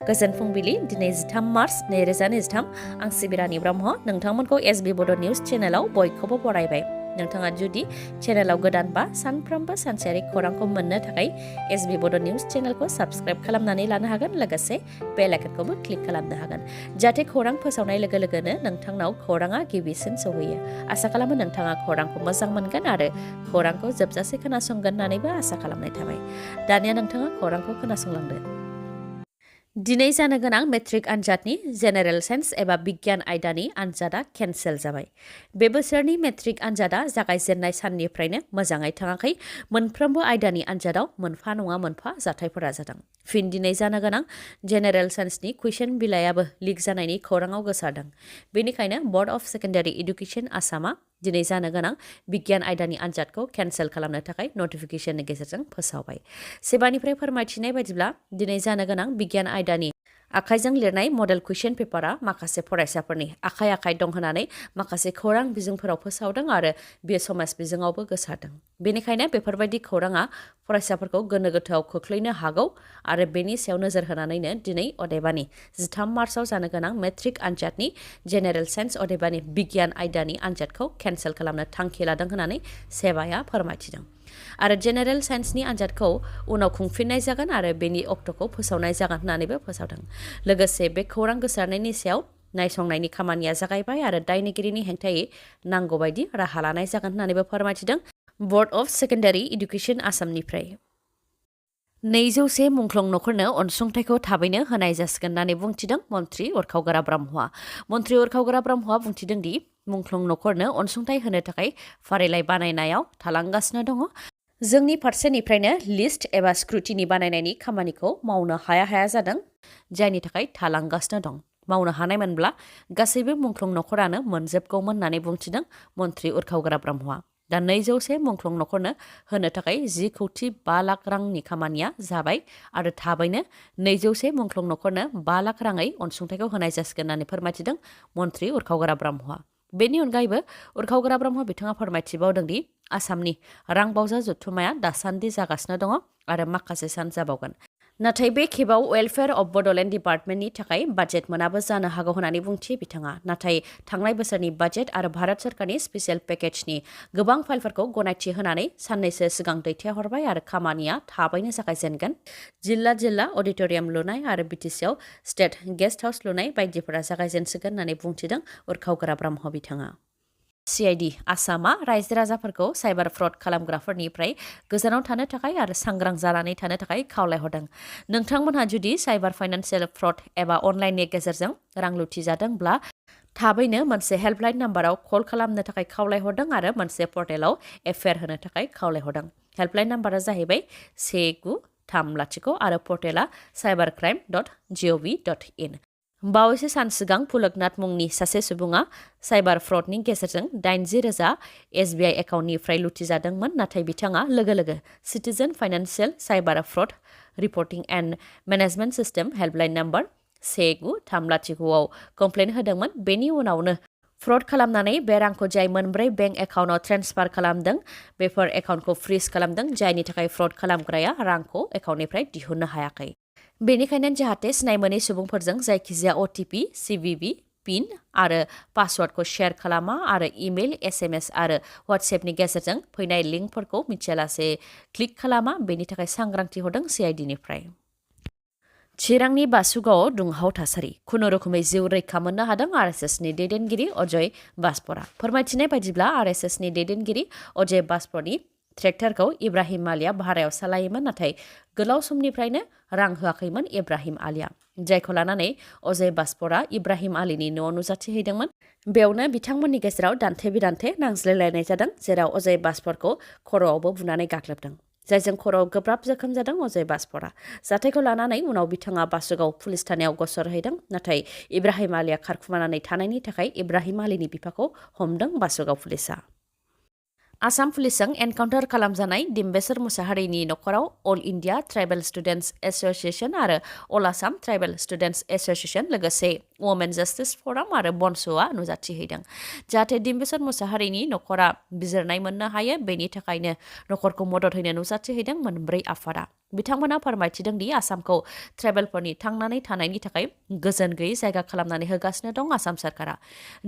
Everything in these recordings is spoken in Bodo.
गोजोन फुंबिलि दिनै 13 मार्च 2023 आं सिबिरानि ब्रह्म नोंथांमोनखौ SB Bodo News चेनेलाव बयखौबो बरायबाय। नोंथाङा जुदि चेनेलाव गोदानबा सानफ्रोमबो सानसेयारि खौरांखौ मोननो थाखाय SB Bodo News चेनेलखौ साबस्क्राइब खालामनानै लानो हागोन लोगोसे बेल आइकनखौबो क्लिक खालामनो हागोन जाहाथे खौरां फोसावनाय लोगो लोगोनो नोंथांनाव खौराङा गिबिसिन सौहैयो। आसा खालामो नोंथाङा खौरांखौ मोजां मोनगोन आरो खौरांखौ जोबजासे खोनासंगोन होननानैबो आसा खालामनाय थाबाय। दानिया नोंथाङा खौरांखौ खोनासंलांदो। दिनै जानो गोनां मेट्रिक आनजादनि जेनेरेल साइन्स एबा बिगियान आयदानि आनजादा केन्सेल जाबाय। बे बोसोरनि मेट्रिक आनजादा जागायजेननाय साननिफ्रायनो मोजाङै थाङाखै। मोनफ्रोमबो आयदानि आनजादाव मोनफा नङा मोनफा जाथायफोरा जादों। फिन दिनै जानो गोनां जेनेरेल साइन्सनि कुइसन बिलाइयाबो लिक जानायनि खौराङाव गोसारदों। बेनिखायनो बर्ड अफ सेकेन्डारि एडुकेसन आसामा दिनै जानो गोनां बिगियान आयदानि आनजादखौ केन्सेल खालामनो थाखाय नटिफिकेशननि गेजेरजों फोसावबाय। सेबानिफ्राय फोरमायथिनाय बायदिब्ला दिनै जानो गोनां बिगियान आयदानि आखाइजों लिरनाय मडेल कुइसन पेपारा माखासे फरायसाफोरनि आखाइ दं होननानै माखासे खौरां बिजोंफोराव फोसावदों आरो बेयो समाज बिजोङावबो गोसारदों। बेनिखायनो बेफोरबायदि खौराङा फरायसाफोरखौ गोनो गोथोआव खोख्लैनो हागौ आरो बेनि सायाव नोजोर होनानैनो दिनै अदेबानि 13 मार्चआव जानो गोनां मेट्रिक आनजादनि जेनेरेल साइन्स अदेबानि बिगियान आयदानि आनजादखौ केन्सेल खालामनो थांखि लादों होननानै सेबाया फोरमायथिदों। आरो जेनेरेल साइन्सनि आनजादखौ उनाव खुंफिननाय जागोन आरो बेनि अक्ट'खौ फोसावनाय जागोन होननानैबो फोसावदों। लोगोसे बे खौरां गोसारनायनि सायाव नायसंनायनि खामानिया जागायबाय आरो दायनिगिरिनि हेंथायै नांगौबायदि राहा लानाय जागोन होननानैबो फोरमायथिदों बर्ड अफ सेकेन्डारि एडुकेसन आसामनिफ्राय। 200 मुंख्लं नखरनो अनसुंथाइखौ थाबैनो होनाय जासिगोन होननानै बुंथिदों मन्त्रि उरखावगोरा ब्रह्मआ। मन्त्रि उरखावगोरा ब्रह्मआ बुंथिदों दि मुंख्लं नखरनो अनसुंथाइ होनो थाखाय फारिलाइ बानायनायाव थालांगासिनो दङ। जोंनि फारसेनिफ्रायनो लिस्ट एबा स्क्रुटिनि बानायनायनि खामानिखौ मावनो हाया जादों जायनि थाखाय थालांगासिनो दं। मावनो हानायमोनब्ला गासैबो मुंख्लं नखरानो मोनजोबगौमोन होननानै बुंथिदों मन्त्रि उरखावगोरा ब्रह्मआ। दा 200 मुंख्लं नखरनो होनो थाखाय 10 कौटि 5 लाख रांनि खामानिया जाबाय आरो थाबैनो 200 मुंख्लं नखरनो 5 लाख राङै अनसुंथाइखौ होनाय जासिगोन होननानै फोरमायथिदों मन्त्रि उरखावगोरा ब्रह्मआ। बेनि अनगायैबो उरखावगोरा ब्रह्म बिथाङा फोरमायथिबावदों दि आसामनि रां बावजा जथुम्माया दासान्दि जागासिनो दङ आरो माखासे सान जाबावगोन। नाथाय बे खेबाव वेलफेयार अफ बड'लेण्ड डिपार्टमेन्टनि थाखाय बाजेट मोनाबो जानो हागौ होननानै बुंथियो बिथाङा। नाथाय थांनाय बोसोरनि बाजेट आरो भारत सरकारनि स्पेसियेल पेकेजनि गोबां फाइलफोरखौ गनायथि होनानै साननैसो सिगां दैथायहरबाय आरो खामानिया थाबैनो जागायजेनगोन। जिल्ला अडिट'रियाम लुनाय आरो बिटिसिआव स्टेट गेस्ट हाउस लुनाय बायदिफोरा जागायजेनसिगोन होननानै बुंथिदों उरखावगोरा ब्रह्म बिथाङा। CID आसामा रायजो राजाफोरखौ साइबार फ्रड खालामग्राफोरनिफ्राय गोजानाव थानो थाखाय आरो सांग्रां जानानै थानो थाखाय खावलायहरदों। नोंथांमोनहा जुदि साइबार फाइनान्सियेल फ्रड एबा अनलाइननि गेजेरजों रां लुथिजादोंब्ला थाबैनो मोनसे हेल्पलाइन नाम्बाराव कल खालामनो थाखाय खावलायहरदों आरो मोनसे पर्टेलाव एफआइआर होनो थाखाय खावलायहरदों। हेल्पलाइन नाम्बारा जाहैबाय 1930 आरो पर्टेला cybercrime.gov.in। बावैसो सान सिगां पुलकनाथ मुंनि सासे सुबुङा साइबार फ्रडनि गेजेरजों 80,000 SBI एकाउन्टनिफ्राय लुथिजादोंमोन। नाथाय बिथाङा लोगो citizen financial cyber fraud reporting and management system helpline number 1930 आव कमप्लेन होदोंमोन। बेनि उनावनो फ्रड खालामनानै बे रांखौ जाय मोनब्रै बेंक एकाउन्टआव ट्रेन्सफार खालामदों बेफोर एकाउन्टखौ फ्रिज खालामदों जायनि थाखाय फ्रड खालामग्राया रांखौ एकाउन्टनिफ्राय दिहुननो हायाखै। बेनिखायनो जाहाथे सिनाय मोनै सुबुंफोरजों जायखिजाया OTP, CVV, पिन आरो पासवार्डखौ शेयार खालामा आरो इमेल, SMS आरो WhatsAppनि गेजेरजों फैनाय लिंकफोरखौ मिथियालासे क्लिक खालामा बेनि थाखाय सांग्रांथि हरदों CIDनिफ्राय। चिरांनि बासुगावआव दुंहाव थासारि खुनुरुखुमै जिउ रैखा मोननो हादों RSSनि दैदेनगिरि अजय बास्परा। फोरमायथिनाय बायदिब्ला RSSनि दैदेनगिरि अजय बास्परनि ट्रेक्टरखौ इब्राहिम आलीया भारायाव सालायोमोन नाथाय गोलाव समनिफ्रायनो रां होआखैमोन इब्राहिम आलीया, जायखौ लानानै अजय बास्परा इब्राहिम आलीनि न'आव नुजाथिहैदोंमोन। बेयावनो बिथांमोननि गेजेराव दान्थे बिदान्थे नांज्लायलायनाय जादों जेराव अजय बास्परखौ खर'आवबो बुनानै गाग्लोबदों जायजों खर'आव गोब्राब जोखोम जादों अजय बास्परा। जाथायखौ लानानै उनाव बिथाङा बासुगाव पुलिस थानायाव गसर हैदों नाथाय इब्राहिम आलीया खारखुमानानै थानायनि थाखाय इब्राहिम आलीनि बिफाखौ हमदों बासुगाव पुलिसआ। आसाम पुलिसजों एनकाउन्टार खालामजानाय डिम्बेश्वर मुसाहारिनि नखराव all India tribal students association आरो all Assam tribal students association लोगोसे वुमेन जास्टिस फराम आरो बनस'आ नुजाथिहैदों जाहाथे डिम्बेश्वर मुसाहारिनि नखरा बिजिरनाय मोननो हायो बेनि थाखायनो नखरखौ मदद होनो नुजाथिहैदों मोनब्रै आफादा बिथांमोना फोरमायथिदों दि आसामखौ ट्राइबेलफोरनि थांनानै थानायनि थाखाय गोजोन गैयै जायगा खालामनानै होगासिनो दं आसाम सरकारा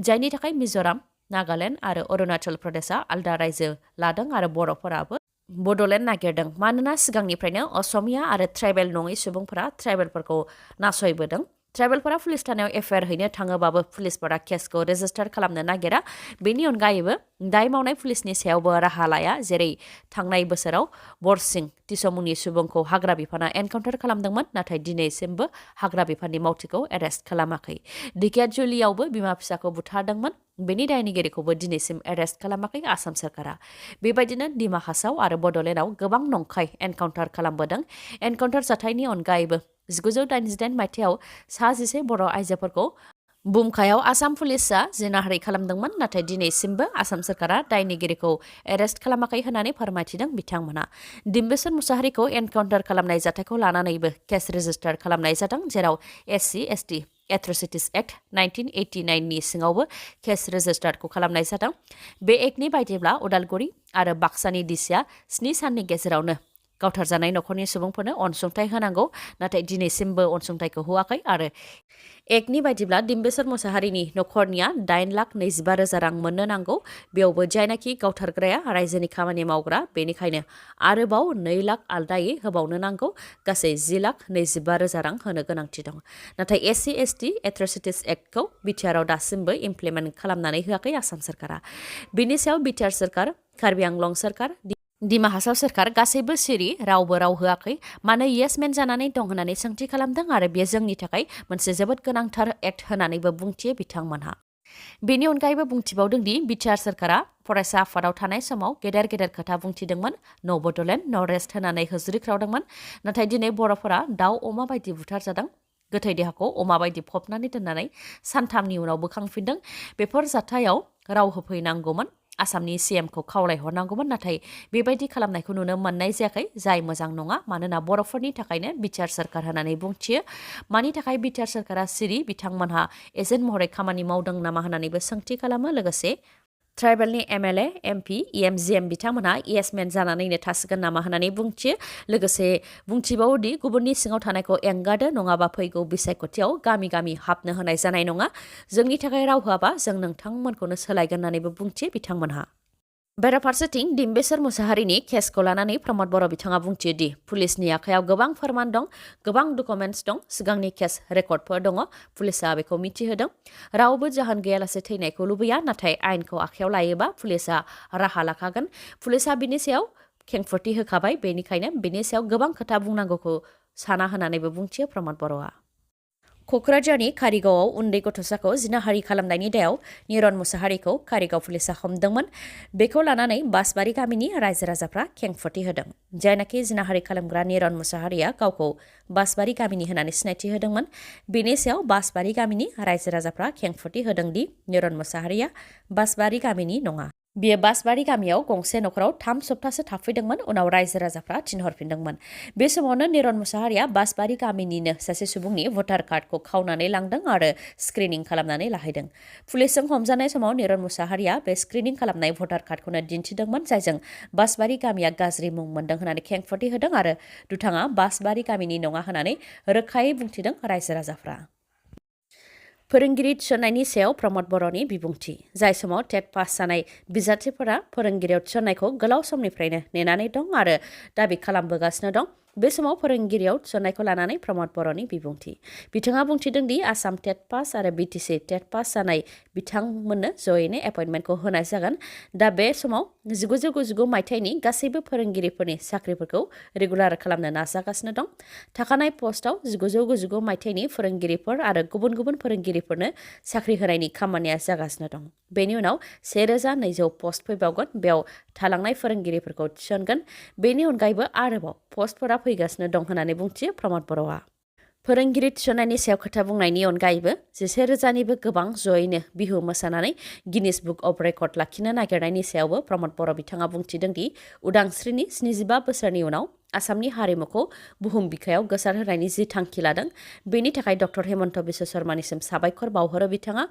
जायनि थाखाय मिज'राम नागालेण्ड आरो अरुणाचल प्रदेशआ आलदा रायजो लादों आरो बर'फोराबो बड'लेण्ड नागिरदों मानोना सिगांनिफ्रायनो असमिया आरो ट्राइबेल नङै सुबुंफोरा ट्राइबेलफोरखौ नासयबोदों ट्राइबेलफोरा पुलिस थानायाव एफआइआर हैनो थाङोबाबो पुलिसफोरा केसखौ रेजिस्टार खालामनो नागिरा बेनि अनगायैबो दाय मावनाय पुलिसनि सायावबो राहा लाया जेरै थांनाय बोसोराव बरसिं तिसमुंनि सुबुंखौ हाग्रा बिफाना एनकाउन्टार खालामदोंमोन नाथाय दिनैसिमबो हाग्रा बिफाननि मावथिखौ एरेस्ट खालामाखै ढेकियाजुलियावबो बिमा फिसाखौ बुथारदोंमोन बेनि दायनिगिरिखौबो दिनैसिम एरेस्ट खालामाखै आसाम सरकारा बेबायदिनो दिमा हासाव आरो बड'लेण्डआव गोबां नंखाय एनकाउन्टार खालामबोदों एनकाउन्टार जाथायनि अनगायैबो 1988 मायथाइयाव 11 बर' आइजोफोरखौ बुमखायाव आसाम पुलिसआ जिनाहारि खालामदोंमोन नाथाय दिनैसिमबो आसाम सरकारा दायनिगिरिखौ एरेस्ट खालामाखै होननानै फोरमायथिदों बिथांमोना डिम्बेश्वर मुसाहारिखौ एनकाउन्टार खालामनाय जाथायखौ लानानैबो केस रेजिस्टार खालामनाय जादों जेराव SC/ST एट्रसिटिस एक्ट 1989 नि सिङावबो केस रेजिस्टारखौ खालामनाय जादों बे एक्टनि बायदिब्ला उदालगुरि आरो बाक्सानि डिसिआ 7 साननि गेजेरावनो गावथारजानाय नखरनि सुबुंफोरनो अनसुंथाइ होनांगौ नाथाय दिनैसिमबो अनसुंथाइखौ होआखै आरो एक्टनि बायदिब्ला डिम्बेश्वर मुसाहारिनि नखरनिया 8,25,000 रां मोननो नांगौ बेयावबो जायनाखि गावथारग्राया रायजोनि खामानि मावग्रा बेनिखायनो आरोबाव 2 लाख आलदायै होबावनो नांगौ गासै 10,25,000 रां होनो गोनांथि दं नाथाय SC/ST एट्रसिटिस एक्टखौ बिटिआरआव दासिमबो इमप्लिमेन्ट खालामनानै होआखै आसाम सरकारा बिनि सायाव बिटिआर सरकार कार्बि आंलं सरकार दिमा हासाव सरकार गासैबो सिरि रावबो राव होआखै मानो येसमेन जानानै दं होननानै सोंथि खालामदों आरो बेयो जोंनि थाखाय मोनसे जोबोद गोनांथार एक्ट होननानैबो बुंथियो बिथांमोनहा बेनि अनगायैबो बुंथिबावदों दि बिटिआर सरकारा फरायसा आफादाव थानाय समाव गेदेर गेदेर खोथा बुंथिदोंमोन न' बड'लेण्ड न' रेस्ट होनानै होज्रिख्रावदोंमोन नाथाय दिनै बर'फोरा दाउ अमा बायदि बुथारजादों गोथै देहाखौ अमा बायदि फबनानै दोननानै सानथामनि उनाव बोखांफिनदों बेफोर जाथायाव राव होफैनांगौमोन आसामनि CMखौ खावलायहरनांगौमोन नाथाय बेबायदि खालामनायखौ नुनो मोननाय जायाखै जाय मोजां नङा मानोना बर'फोरनि थाखायनो बिटिआर सरकार होननानै बुंथियो मानि थाखाय बिटिआर सरकारा सिरि बिथांमोनहा एजेन्ट महरै खामानि मावदों नामा होननानैबो सोंथि खालामो लोगोसे ट्राइबेलनि MLA MP EMGM बिथांमोनहा येसमेन जानानैनो थासिगोन नामा होननानै बुंथियो लोगोसे बुंथिबावोदि गुबुननि सिङाव थानायखौ एंगारदो नङाबा फैगौ बिसायख'थियाव गामि गामि हाबनो होनाय जानाय नङा जोंनि थाखाय राव होआबा जों नोंथांमोनखौनो सोलायगोन होननानैबो बुंथियो बिथांमोनहा बेराफारसेथिं डिम्बेश्वर मुसाहारिनि केसखौ लानानै प्रमद बर' बिथाङा बुंथियो दि पुलिसनि आखायाव गोबां फोरमान दं गोबां डकुमेन्टस दं सिगांनि केस रेकर्डफोर दङ पुलिसआ बेखौ मिथिहोदों रावबो जाहोन गैयालासे थैनायखौ लुबैया नाथाय आयेनखौ आखायाव लायोबा पुलिसआ राहा लाखागोन पुलिसआ बिनि सायाव खेंफोरथि होखाबाय बेनिखायनो बिनि सायाव गोबां खोथा बुंनांगौखौ साना होननानैबो बुंथियो प्रमद बर'आ क'क्राझारनि कारिगावआव उन्दै गथ'साखौ जिनाहारि खालामनायनि दायाव निरन मुसाहारिखौ कारिगाव पुलिसआ हमदोंमोन बेखौ लानानै बासबारि गामिनि रायजो राजाफ्रा खेंफोरथि होदों जायनाखि जिनाहारि खालामग्रा निरन मुसाहारिया गावखौ बासबारि गामिनि होननानै सिनायथि होदोंमोन बेनि सायाव बासबारि गामिनि रायजो राजाफ्रा खेंफोरथि होदों दि निरन मुसाहारिया बासबारि गामिनि नङा बियो बासबारि गामियाव गंसे नखराव 3 सप्ताहसो थाफैदोंमोन उनाव रायजो राजाफ्रा थिनहरफिनदोंमोन बे समावनो निरन मुसाहारिया बासबारि गामिनिनो सासे सुबुंनि भटार कार्डखौ खावनानै लांदों आरो स्क्रिनिं खालामनानै लाहैदों पुलिसजों हमजानाय समाव निरन मुसाहारिया बे स्क्रिनिं खालामनाय भटार कार्डखौनो दिन्थिदोंमोन जायजों बासबारि गामिया गाज्रि मुं मोनदों होननानै खेंफोरथि होदों आरो दुथाङा बासबारि गामिनि नङा होननानै रोखायै बुंथिदों रायजो राजाफ्रा फोरोंगिरि थिसननायनि सायाव प्रमद बर'नि बिबुंथि जाय समाव टेट पास जानाय बिजाथिफोरा फोरोंगिरियाव थिसननायखौ गोलाव समनिफ्रायनो नेनानै दं आरो दाबि खालामबोगासिनो दं बे समाव फोरोंगिरियाव थिसननायखौ लानानै प्रमद बर'नि बिबुंथि बिथाङा बुंथिदों दि आसाम टेट पास आरो BTC टेट पास जानाय बिथांमोननो जयैनो एपइन्टमेन्टखौ होनाय जागोन दा बे समाव 1999 मायथाइनि गासैबो फोरोंगिरिफोरनि साख्रिफोरखौ रेगुलार खालामनो नाजागासिनो दं थाखानाय पस्टआव 1999 मायथाइनि फोरोंगिरिफोर आरो गुबुन गुबुन फोरोंगिरिफोरनो साख्रि होनायनि खामानिया जागासिनो दं बेनि उनाव 1200 पस्ट फैबावगोन बेयाव थालांनाय फोरोंगिरिफोरखौ थिसनगोन बेनि अनगायैबो आरोबाव पस्टफोरा फैगासिनो दं होननानै बुंथियो प्रमद बर'आ फोरोंगिरि थिसननायनि सायाव खोथा बुंनायनि अनगायैबो 11,000निबो गोबां जयैनो बिहु मोसानानै गिनिस बुक अफ रेकर्ड लाखिनो नागिरनायनि सायावबो प्रमद बर' बिथाङा बुंथिदों दि उदांस्रिनि 75 बोसोरनि उनाव आसामनि हारिमुखौ बुहुम बिखायाव गोसारहोनायनि जि थांखि लादों बेनि थाखाय डक्टर हेमन्त बिश्व शर्मानिसिम साबायखर बावहरो बिथाङा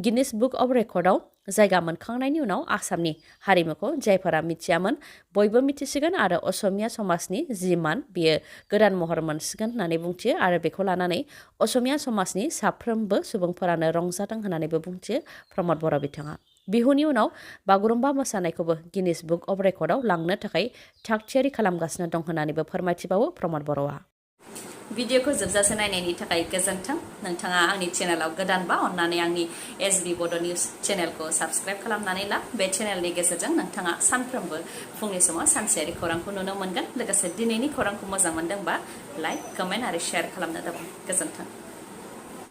गिनिस बुक अफ रेकर्डआव जायगा मोनखांनायनि उनाव आसामनि हारिमुखौ जायफोरा मिथियामोन बयबो मिथिसिगोन आरो असमिया समाजनि जि मान बियो गोदान महर मोनसिगोन होननानै बुंथियो आरो बेखौ लानानै असमिया समाजनि साफ्रोमबो सुबुंफोरानो रंजादों होननानैबो बुंथियो प्रमद बर' बिथाङा बिहुनि उनाव बागुरुम्बा मोसानायखौबो गिनिस बुक अफ रेकर्डआव लांनो थाखाय थागथियारि खालामगासिनो दं होननानैबो फोरमायथिबावो प्रमद बर'आ भिडिअखौ जोबजासे नायनायनि थाखाय गोजोन्थों नोंथाङा आंनि चेनेलाव गोदानबा अन्नानै आंनि SB बड' निउस चेनेलखौ साबस्क्राइब खालामनानै ला बे चेनेलनि गेजेरजों नोंथाङा सानफ्रोमबो फुंनि समाव सानसेयारि खौरांखौ नुनो मोनगोन लोगोसे दिनैनि खौरांखौ मोजां मोनदोंबा लाइक कमेन्ट आरो शेयार खालामनो दाबाव गोजोन्थों